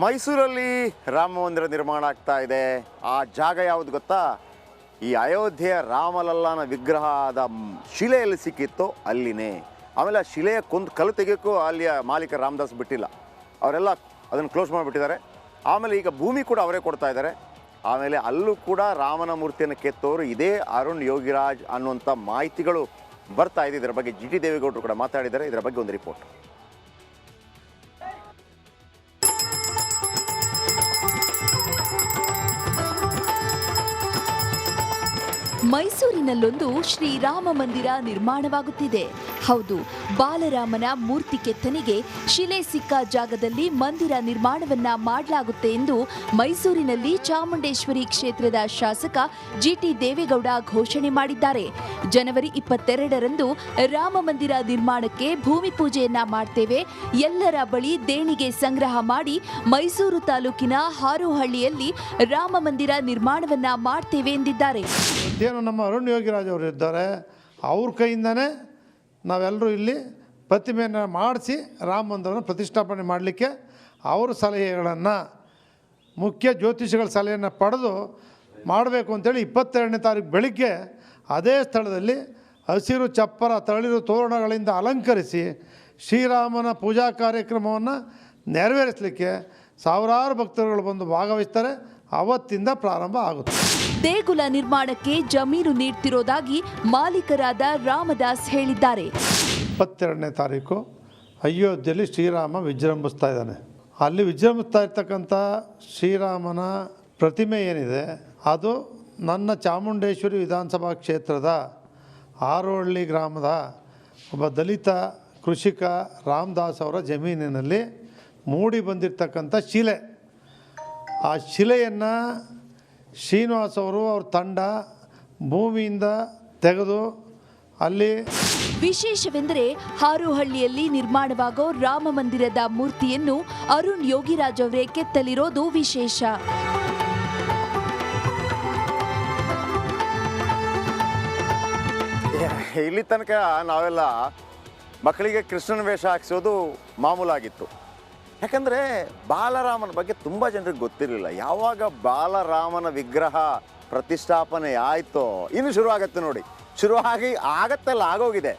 ಮೈಸೂರಲ್ಲಿ ರಾಮ ಮಂದಿರ ನಿರ್ಮಾಣ ಆಗ್ತಾ ಇದೆ. ಆ ಜಾಗ ಯಾವುದು ಗೊತ್ತಾ? ಈ ಅಯೋಧ್ಯೆಯ ರಾಮಲಲ್ಲಾನ ವಿಗ್ರಹದ ಶಿಲೆಯಲ್ಲಿ ಸಿಕ್ಕಿತ್ತು ಅಲ್ಲಿನೇ. ಆಮೇಲೆ ಆ ಶಿಲೆಯ ಕಲ್ಲು ತೆಗೆಯೋಕ್ಕೂ ಅಲ್ಲಿಯ ಮಾಲೀಕ ರಾಮದಾಸ್ ಬಿಟ್ಟಿಲ್ಲ, ಅವರೆಲ್ಲ ಅದನ್ನು ಕ್ಲೋಸ್ ಮಾಡಿಬಿಟ್ಟಿದ್ದಾರೆ. ಆಮೇಲೆ ಈಗ ಭೂಮಿ ಕೂಡ ಅವರೇ ಕೊಡ್ತಾ ಇದ್ದಾರೆ. ಆಮೇಲೆ ಅಲ್ಲೂ ಕೂಡ ರಾಮನ ಮೂರ್ತಿಯನ್ನು ಕೆತ್ತೋರು ಇದೇ ಅರುಣ್ ಯೋಗಿರಾಜ್ ಅನ್ನುವಂಥ ಮಾಹಿತಿಗಳು ಬರ್ತಾ ಇದೆ. ಇದರ ಬಗ್ಗೆ ಜಿ ಟಿ ದೇವೇಗೌಡರು ಕೂಡ ಮಾತಾಡಿದ್ದಾರೆ. ಇದರ ಬಗ್ಗೆ ಒಂದು ರಿಪೋರ್ಟ್. ಮೈಸೂರಿನಲ್ಲೊಂದು ಶ್ರೀರಾಮ ಮಂದಿರ ನಿರ್ಮಾಣವಾಗುತ್ತಿದೆ. ಹೌದು, ಬಾಲರಾಮನ ಮೂರ್ತಿ ಕೆತ್ತನೆಗೆ ಶಿಲೆ ಸಿಕ್ಕ ಜಾಗದಲ್ಲಿ ಮಂದಿರ ನಿರ್ಮಾಣವನ್ನ ಮಾಡಲಾಗುತ್ತೆ ಎಂದು ಮೈಸೂರಿನಲ್ಲಿ ಚಾಮುಂಡೇಶ್ವರಿ ಕ್ಷೇತ್ರದ ಶಾಸಕ ಜಿಟಿ ದೇವೇಗೌಡ ಘೋಷಣೆ ಮಾಡಿದ್ದಾರೆ. ಜನವರಿ 22ರಂದು ರಾಮ ಮಂದಿರ ನಿರ್ಮಾಣಕ್ಕೆ ಭೂಮಿ ಪೂಜೆಯನ್ನ ಮಾಡ್ತೇವೆ, ಎಲ್ಲರ ಬಳಿ ದೇಣಿಗೆ ಸಂಗ್ರಹ ಮಾಡಿ ಮೈಸೂರು ತಾಲೂಕಿನ ಹಾರೋಹಳ್ಳಿಯಲ್ಲಿ ರಾಮ ಮಂದಿರ ನಿರ್ಮಾಣವನ್ನ ಮಾಡ್ತೇವೆ ಎಂದಿದ್ದಾರೆ. ಏನು ನಮ್ಮ ಅರುಣ್ ಯೋಗಿರಾಜ್ ಅವರು ಇದ್ದಾರೆ, ಅವ್ರ ಕೈಯಿಂದನೇ ನಾವೆಲ್ಲರೂ ಇಲ್ಲಿ ಪ್ರತಿಮೆಯನ್ನು ಮಾಡಿಸಿ ರಾಮ ಮಂದಿರವನ್ನು ಪ್ರತಿಷ್ಠಾಪನೆ ಮಾಡಲಿಕ್ಕೆ ಅವ್ರ ಸಲಹೆಗಳನ್ನು ಮುಖ್ಯ ಜ್ಯೋತಿಷಿಗಳ ಸಲಹೆಯನ್ನು ಪಡೆದು ಮಾಡಬೇಕು ಅಂತೇಳಿ 22ನೇ ತಾರೀಕು ಬೆಳಗ್ಗೆ ಅದೇ ಸ್ಥಳದಲ್ಲಿ ಹಸಿರು ಚಪ್ಪರ ತಳಿರು ತೋರಣಗಳಿಂದ ಅಲಂಕರಿಸಿ ಶ್ರೀರಾಮನ ಪೂಜಾ ಕಾರ್ಯಕ್ರಮವನ್ನು ನೆರವೇರಿಸಲಿಕ್ಕೆ ಸಾವಿರಾರು ಭಕ್ತರುಗಳು ಬಂದು ಭಾಗವಹಿಸ್ತಾರೆ. ಅವತ್ತಿಂದ ಪ್ರಾರಂಭ ಆಗುತ್ತೆ. ದೇಗುಲ ನಿರ್ಮಾಣಕ್ಕೆ ಜಮೀನು ನೀಡ್ತಿರೋದಾಗಿ ಮಾಲೀಕರಾದ ರಾಮದಾಸ್ ಹೇಳಿದ್ದಾರೆ. 22ನೇ ತಾರೀಕು ಅಯೋಧ್ಯೆಯಲ್ಲಿ ಶ್ರೀರಾಮ ವಿಜೃಂಭಿಸ್ತಾ ಇದ್ದಾನೆ. ಅಲ್ಲಿ ವಿಜೃಂಭಿಸ್ತಾ ಇರ್ತಕ್ಕಂಥ ಶ್ರೀರಾಮನ ಪ್ರತಿಮೆ ಏನಿದೆ ಅದು ನನ್ನ ಚಾಮುಂಡೇಶ್ವರಿ ವಿಧಾನಸಭಾ ಕ್ಷೇತ್ರದ ಹಾರೋಹಳ್ಳಿ ಗ್ರಾಮದ ಒಬ್ಬ ದಲಿತ ಕೃಷಿಕ ರಾಮದಾಸ್ ಅವರ ಜಮೀನಿನಲ್ಲಿ ಮೂಡಿ ಬಂದಿರತಕ್ಕಂಥ ಶಿಲೆ. ಆ ಶಿಲೆಯನ್ನು ಶ್ರೀನಿವಾಸ್ ಅವರು ಅವ್ರ ತಂಡ ಭೂಮಿಯಿಂದ ತೆಗೆದು ಅಲ್ಲಿ ವಿಶೇಷವೆಂದರೆ ಹಾರೋಹಳ್ಳಿಯಲ್ಲಿ ನಿರ್ಮಾಣವಾಗೋ ರಾಮ ಮಂದಿರದ ಮೂರ್ತಿಯನ್ನು ಅರುಣ್ ಯೋಗಿರಾಜ್ ಅವರೇ ಕೆತ್ತಲಿರೋದು ವಿಶೇಷ. ಇಲ್ಲಿ ತನಕ ನಾವೆಲ್ಲ ಮಕ್ಕಳಿಗೆ ಕೃಷ್ಣನ ವೇಷ ಹಾಕ್ಸೋದು ಮಾಮೂಲಾಗಿತ್ತು. ಯಾಕಂದರೆ ಬಾಲರಾಮನ ಬಗ್ಗೆ ತುಂಬ ಜನರಿಗೆ ಗೊತ್ತಿರಲಿಲ್ಲ. ಯಾವಾಗ ಬಾಲರಾಮನ ವಿಗ್ರಹ ಪ್ರತಿಷ್ಠಾಪನೆ ಆಯಿತೋ ಇನ್ನು ಶುರುವಾಗತ್ತೆ ನೋಡಿ. ಶುರುವಾಗಿ ಆಗತ್ತೆಲ್ಲ ಆಗೋಗಿದೆ.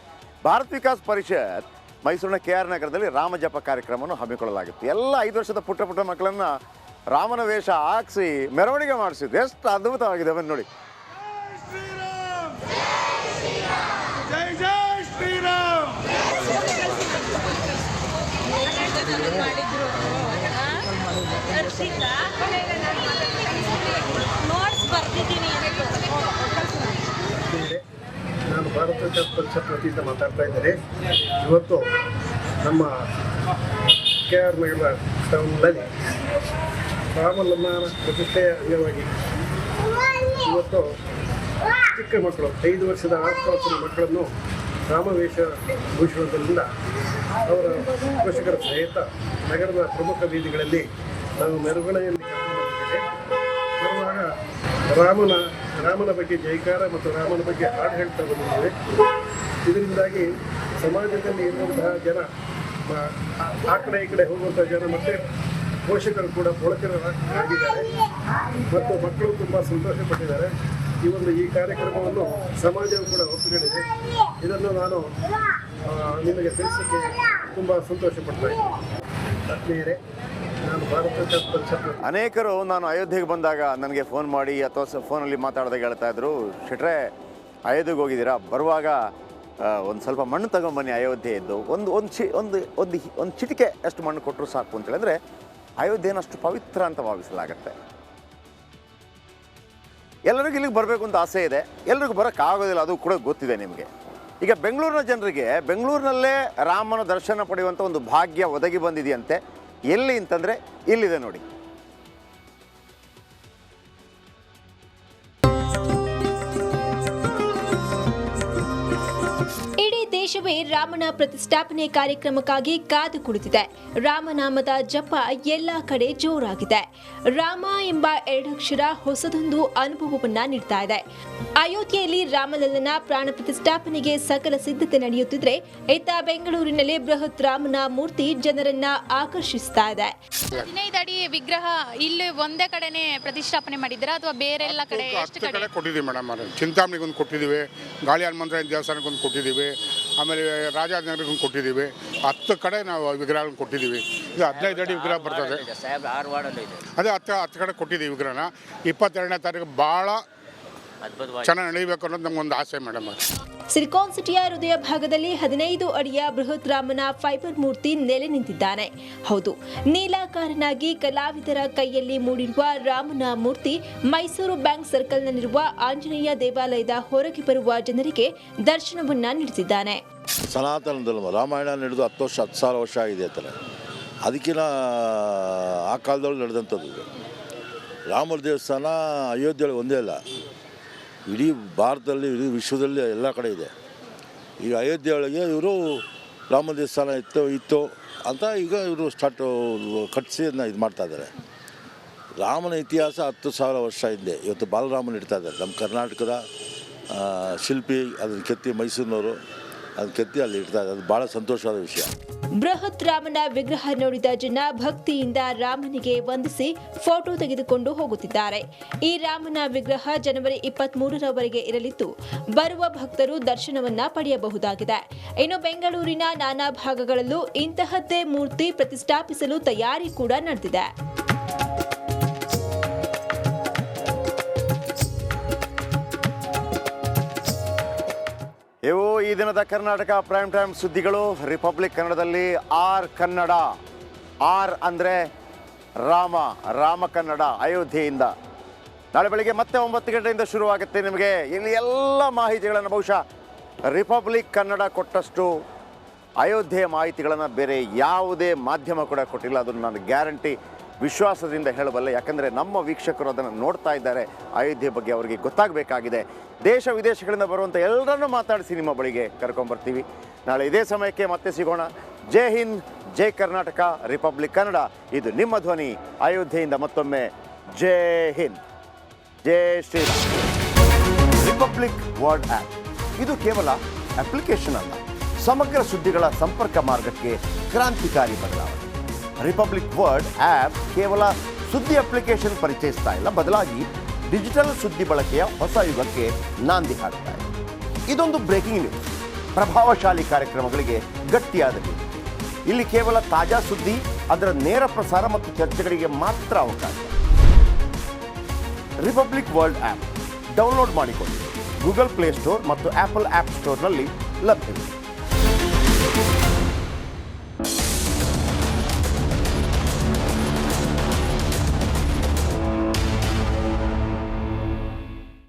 ಭಾರತ್ ವಿಕಾಸ್ ಪರಿಷತ್ ಮೈಸೂರಿನ ಕೆ ಆರ್ ನಗರದಲ್ಲಿ ರಾಮ ಜಪ ಕಾರ್ಯಕ್ರಮವನ್ನು ಹಮ್ಮಿಕೊಳ್ಳಲಾಗಿತ್ತು. ಎಲ್ಲ 5 ವರ್ಷದ ಪುಟ್ಟ ಮಕ್ಕಳನ್ನು ರಾಮನ ವೇಷ ಹಾಕಿಸಿ ಮೆರವಣಿಗೆ ಮಾಡಿಸಿದ್ರು. ಎಷ್ಟು ಅದ್ಭುತವಾಗಿದೆ ಅವನು ನೋಡಿ. ನಾನು ಭಾರತ ವಿಕಾಸ್ ಪರಿಷತ್ ವತಿಯಿಂದ ಮಾತಾಡ್ತಾ ಇದ್ದೇನೆ. ಇವತ್ತು ನಮ್ಮ ಕೆ ಆರ್ ನಗರ ಟೌನ್ನಲ್ಲಿ ರಾಮಲಲ್ಲಾನ ಪ್ರತಿಷ್ಠೆಯ ಅಂಗವಾಗಿ ಇವತ್ತು ಚಿಕ್ಕ ಮಕ್ಕಳು 5 ವರ್ಷದ 10 ವರ್ಷದ ಮಕ್ಕಳನ್ನು ರಾಮವೇಷ ಭೂಷಣದಿಂದ ಅವರ ಪೋಷಕರ ಸಹಿತ ನಗರದ ಪ್ರಮುಖ ಬೀದಿಗಳಲ್ಲಿ ನಾವು ಮೆರವಣಿಗೆಯಲ್ಲಿ ಬರುವಾಗ ರಾಮನ ಬಗ್ಗೆ ಜೈಕಾರ ಮತ್ತು ರಾಮನ ಬಗ್ಗೆ ಹಾಡು ಹೇಳ್ತಾ ಬಂದಿದ್ದೇವೆ. ಇದರಿಂದಾಗಿ ಸಮಾಜದಲ್ಲಿ ಇರುವಂತಹ ಜನ, ಆ ಕಡೆ ಈ ಕಡೆ ಹೋಗುವಂಥ ಜನ ಮತ್ತು ಪೋಷಕರು ಕೂಡ ಪೊಳಕರಾಗಿದ್ದಾರೆ ಮತ್ತು ಮಕ್ಕಳು ತುಂಬ ಸಂತೋಷಪಟ್ಟಿದ್ದಾರೆ. ಈ ಕಾರ್ಯಕ್ರಮವನ್ನು ಸಮಾಜವು ಕೂಡ ಒಪ್ಪಿಕೊಂಡಿದೆ. ಇದನ್ನು ನಾನು ನಿಮಗೆ ತಿಳಿಸಲಿಕ್ಕೆ ತುಂಬ ಸಂತೋಷ ಪಡ್ತಾ ಇದ್ದೀನಿ. ಆತ್ಮೀಯರೇ, ನಾನು ಭಾರತ ವಿಕಾಸ್ ಪರಿಷತ್ ಅನೇಕರು ನಾನು ಅಯೋಧ್ಯೆಗೆ ಬಂದಾಗ ನನಗೆ ಫೋನ್ ಮಾಡಿ ಅಥವಾ ಫೋನಲ್ಲಿ ಮಾತಾಡಿದಾಗ ಹೇಳ್ತಾ ಇದ್ರು, ಶೆಟ್ರೆ ಅಯೋಧ್ಯೆಗೆ ಹೋಗಿದ್ದೀರಾ, ಬರುವಾಗ ಒಂದು ಸ್ವಲ್ಪ ಮಣ್ಣು ತಗೊಂಬನ್ನಿ ಅಯೋಧ್ಯೆಯದ್ದು, ಒಂದು ಚಿಟಿಕೆ ಅಷ್ಟು ಮಣ್ಣು ಕೊಟ್ಟರು ಸಾಕು ಅಂತೇಳಿ. ಅಂದರೆ ಅಯೋಧ್ಯೆನ ಅಷ್ಟು ಪವಿತ್ರ ಅಂತ ಭಾವಿಸಲಾಗತ್ತೆ. ಎಲ್ಲರಿಗೂ ಇಲ್ಲಿಗೆ ಬರಬೇಕು ಅಂತ ಆಸೆ ಇದೆ, ಎಲ್ರಿಗೂ ಬರೋಕ್ಕಾಗೋದಿಲ್ಲ, ಅದು ಕೂಡ ಗೊತ್ತಿದೆ ನಿಮಗೆ. ಈಗ ಬೆಂಗಳೂರಿನ ಜನರಿಗೆ ಬೆಂಗಳೂರಿನಲ್ಲೇ ರಾಮನ ದರ್ಶನ ಪಡೆಯುವಂಥ ಒಂದು ಭಾಗ್ಯ ಒದಗಿ ಬಂದಿದೆಯಂತೆ. ಎಲ್ಲಿ ಅಂತಂದರೆ ಇಲ್ಲಿದೆ ನೋಡಿ. ಇಡೀ ದೇಶವೇ ರಾಮನ ಪ್ರತಿಷ್ಠಾಪನೆ ಕಾರ್ಯಕ್ರಮಕ್ಕಾಗಿ ಕಾದು ಕುಳಿತಿದೆ. ರಾಮನಾಮದ ಜಪ ಎಲ್ಲ ಕಡೆ ಜೋರಾಗಿದೆ. ರಾಮ ಎಂಬ ಎರಡಕ್ಷರ ಹೊಸದೊಂದು ಅನುಭವವನ್ನ ನೀಡ್ತಾ ಇದೆ. ಅಯೋಧ್ಯೆಯಲ್ಲಿ ರಾಮಲಲ್ಲನ ಪ್ರಾಣ ಪ್ರತಿಷ್ಠಾಪನೆಗೆ ಸಕಲ ಸಿದ್ಧತೆ ನಡೆಯುತ್ತಿದ್ರೆ, ಇತ್ತ ಬೆಂಗಳೂರಿನಲ್ಲಿ ಬೃಹತ್ ರಾಮನ ಮೂರ್ತಿ ಜನರನ್ನ ಆಕರ್ಷಿಸ್ತಾ ಇದೆ. 15 ಅಡಿ ವಿಗ್ರಹ ಇಲ್ಲಿ ಒಂದೇ ಕಡೆನೆ ಪ್ರತಿಷ್ಠಾಪನೆ ಮಾಡಿದ್ದೀರಾ ಅಥವಾ ಬೇರೆ ಎಲ್ಲ ಕಡೆ? ಎಷ್ಟು ಕಡೆ ಕೊಟ್ಟಿದ್ದೀವಿ ಮೇಡಮ್. ಚಿಂತಾಮಣಿಗೆ ಒಂದು ಕೊಟ್ಟಿದ್ದೀವಿ, ಗಾಳಿ ಹನುಮಂತರಾಯನ ದೇವಸ್ಥಾನಕ್ಕೆ ಒಂದು ಕೊಟ್ಟಿದ್ದೀವಿ, ಆಮೇಲೆ ರಾಜಾನಗರಕ್ಕೆ ಕೊಟ್ಟಿದ್ದೀವಿ. 10 ಕಡೆ ನಾವು ವಿಗ್ರಹಗಳನ್ನು ಕೊಟ್ಟಿದ್ದೀವಿ. ಇದು 15 ಅಡಿ ವಿಗ್ರಹ ಬರ್ತದೆ. ಅದೇ 10 ಕಡೆ ಕೊಟ್ಟಿದ್ದೀವಿ ವಿಗ್ರಹನ. 22ನೇ ತಾರೀಕು ಭಾಳ ಚೆನ್ನಾಗಿ ನಡೀಬೇಕು ಅನ್ನೋದು ನಮಗೊಂದು ಆಸೆ ಮೇಡಮ್. ಸಿಲಿಕಾನ್ ಸಿಟಿಯ ಹೃದಯ ಭಾಗದಲ್ಲಿ 15 ಅಡಿಯ ಬೃಹತ್ ರಾಮನ ಫೈಬರ್ ಮೂರ್ತಿ ನೆಲೆ ನಿಂತಿದ್ದಾನೆ. ಹೌದು, ನೀಲಾಕಾರನಾಗಿ ಕಲಾವಿದರ ಕೈಯಲ್ಲಿ ಮೂಡಿರುವ ರಾಮನ ಮೂರ್ತಿ ಮೈಸೂರು ಬ್ಯಾಂಕ್ ಸರ್ಕಲ್ನಲ್ಲಿರುವ ಆಂಜನೇಯ ದೇವಾಲಯದ ಹೊರಗೆ ಬರುವ ಜನರಿಗೆ ದರ್ಶನವನ್ನ ನೀಡುತ್ತಿದ್ದಾನೆ. ಸನಾತನ ಧರ್ಮ ರಾಮಾಯಣ ನಡೆದು 10,000 ವರ್ಷ ಆಗಿದೆ ಅಂತಾರೆ. ಅದಕ್ಕಿಂತ ಆ ಕಾಲದೊಳಗೆ ನಡೆದಂಥದ್ದು ಇದು. ರಾಮರ ದೇವಸ್ಥಾನ ಅಯೋಧ್ಯೆಯಲ್ಲಿ ಒಂದೇ ಅಲ್ಲ, ಇಡೀ ಭಾರತದಲ್ಲಿ ಇಡೀ ವಿಶ್ವದಲ್ಲಿ ಎಲ್ಲ ಕಡೆ ಇದೆ. ಈಗ ಅಯೋಧ್ಯೆ ಒಳಗೆ ಇವರು ರಾಮ ದೇವಸ್ಥಾನ ಇತ್ತು ಅಂತ ಈಗ ಇವರು ಕಟ್ಟಿಸಿ ಅದನ್ನ ಇದು ಮಾಡ್ತಾಯಿದ್ದಾರೆ. ರಾಮನ ಇತಿಹಾಸ 10,000 ವರ್ಷ ಹಿಂದೆ ಇವತ್ತು ಬಾಲರಾಮನ ಇಡ್ತಾ ಇದ್ದಾರೆ. ನಮ್ಮ ಕರ್ನಾಟಕದ ಶಿಲ್ಪಿ ಅದನ್ನು ಕೆತ್ತಿ, ಮೈಸೂರಿನವರು ಅದನ್ನು ಕೆತ್ತಿ ಅಲ್ಲಿ ಇಡ್ತಾ ಇದ್ದಾರೆ. ಅದು ಭಾಳ ಸಂತೋಷವಾದ ವಿಷಯ. ಬೃಹತ್ ರಾಮನ ವಿಗ್ರಹ ನೋಡಿದ ಜನ ಭಕ್ತಿಯಿಂದ ರಾಮನಿಗೆ ವಂದಿಸಿ ಫೋಟೋ ತೆಗೆದುಕೊಂಡು ಹೋಗುತ್ತಿದ್ದಾರೆ. ಈ ರಾಮನ ವಿಗ್ರಹ ಜನವರಿ 23ರವರೆಗೆ ಇರಲಿದ್ದು, ಬರುವ ಭಕ್ತರು ದರ್ಶನವನ್ನ ಪಡೆಯಬಹುದಾಗಿದೆ. ಇನ್ನು ಬೆಂಗಳೂರಿನ ನಾನಾ ಭಾಗಗಳಲ್ಲೂ ಇಂತಹದ್ದೇ ಮೂರ್ತಿ ಪ್ರತಿಷ್ಠಾಪಿಸಲು ತಯಾರಿ ಕೂಡ ನಡೆದಿದೆ. ಇವು ಈ ದಿನದ ಕರ್ನಾಟಕ ಪ್ರೈಮ್ ಟೈಮ್ ಸುದ್ದಿಗಳು. ರಿಪಬ್ಲಿಕ್ ಕನ್ನಡದಲ್ಲಿ ಆರ್ ಕನ್ನಡ. ಆರ್ ಅಂದರೆ ರಾಮ ಕನ್ನಡ ಅಯೋಧ್ಯೆಯಿಂದ. ನಾಳೆ ಬೆಳಿಗ್ಗೆ ಮತ್ತೆ 9 ಗಂಟೆಯಿಂದ ಶುರುವಾಗುತ್ತೆ. ನಿಮಗೆ ಇಲ್ಲಿ ಎಲ್ಲ ಮಾಹಿತಿಗಳನ್ನು ಬಹುಶಃ ರಿಪಬ್ಲಿಕ್ ಕನ್ನಡ ಕೊಟ್ಟಷ್ಟು ಅಯೋಧ್ಯೆಯ ಮಾಹಿತಿಗಳನ್ನು ಬೇರೆ ಯಾವುದೇ ಮಾಧ್ಯಮ ಕೂಡ ಕೊಟ್ಟಿಲ್ಲ. ಅದನ್ನು ನಾನು ಗ್ಯಾರಂಟಿ ವಿಶ್ವಾಸದಿಂದ ಹೇಳಬಲ್ಲೆ. ಯಾಕಂದರೆ ನಮ್ಮ ವೀಕ್ಷಕರು ಅದನ್ನು ನೋಡ್ತಾ ಇದ್ದಾರೆ. ಅಯೋಧ್ಯೆ ಬಗ್ಗೆ ಅವರಿಗೆ ಗೊತ್ತಾಗಬೇಕಾಗಿದೆ. ದೇಶ ವಿದೇಶಗಳಿಂದ ಬರುವಂಥ ಎಲ್ಲರನ್ನೂ ಮಾತಾಡಿಸಿ ನಿಮ್ಮ ಬಳಿಗೆ ಕರ್ಕೊಂಬರ್ತೀವಿ. ನಾಳೆ ಇದೇ ಸಮಯಕ್ಕೆ ಮತ್ತೆ ಸಿಗೋಣ. ಜೈ ಹಿಂದ್, ಜೈ ಕರ್ನಾಟಕ, ರಿಪಬ್ಲಿಕ್ ಕನ್ನಡ. ಇದು ನಿಮ್ಮ ಧ್ವನಿ. ಅಯೋಧ್ಯೆಯಿಂದ ಮತ್ತೊಮ್ಮೆ ಜೈ ಹಿಂದ್, ಜೈ ಶ್ರೀರಾಮ್. ರಿಪಬ್ಲಿಕ್ ವರ್ಡ್ ಆ್ಯಪ್ ಇದು ಕೇವಲ ಅಪ್ಲಿಕೇಶನ್ ಅಲ್ಲ, ಸಮಗ್ರ ಸುದ್ದಿಗಳ ಸಂಪರ್ಕ ಮಾರ್ಗಕ್ಕೆ ಕ್ರಾಂತಿಕಾರಿ ಬದಲಾವಣೆ. ರಿಪಬ್ಲಿಕ್ ವರ್ಡ್ ಆ್ಯಪ್ ಕೇವಲ ಸುದ್ದಿ ಅಪ್ಲಿಕೇಶನ್ ಪರಿಚಯಿಸ್ತಾ ಇಲ್ಲ, ಬದಲಾಗಿ ಡಿಜಿಟಲ್ ಸುದ್ದಿ ಬಳಕೆಯ ಹೊಸ ಯುಗಕ್ಕೆ ನಾಂದಿ ಹಾಡ್ತಾ ಇದೆ. ಇದೊಂದು ಬ್ರೇಕಿಂಗ್ ನ್ಯೂಸ್, ಪ್ರಭಾವಶಾಲಿ ಕಾರ್ಯಕ್ರಮಗಳಿಗೆ ಗಟ್ಟಿಯಾದ ನ್ಯೂಸ್. ಇಲ್ಲಿ ಕೇವಲ ತಾಜಾ ಸುದ್ದಿ, ಅದರ ನೇರ ಪ್ರಸಾರ ಮತ್ತು ಚರ್ಚೆಗಳಿಗೆ ಮಾತ್ರ ಅವಕಾಶ. ರಿಪಬ್ಲಿಕ್ ವರ್ಲ್ಡ್ ಆ್ಯಪ್ ಡೌನ್ಲೋಡ್ ಮಾಡಿಕೊಳ್ಳಿ. ಗೂಗಲ್ ಪ್ಲೇಸ್ಟೋರ್ ಮತ್ತು ಆಪಲ್ ಆ್ಯಪ್ ಸ್ಟೋರ್ನಲ್ಲಿ ಲಭ್ಯವಿದೆ.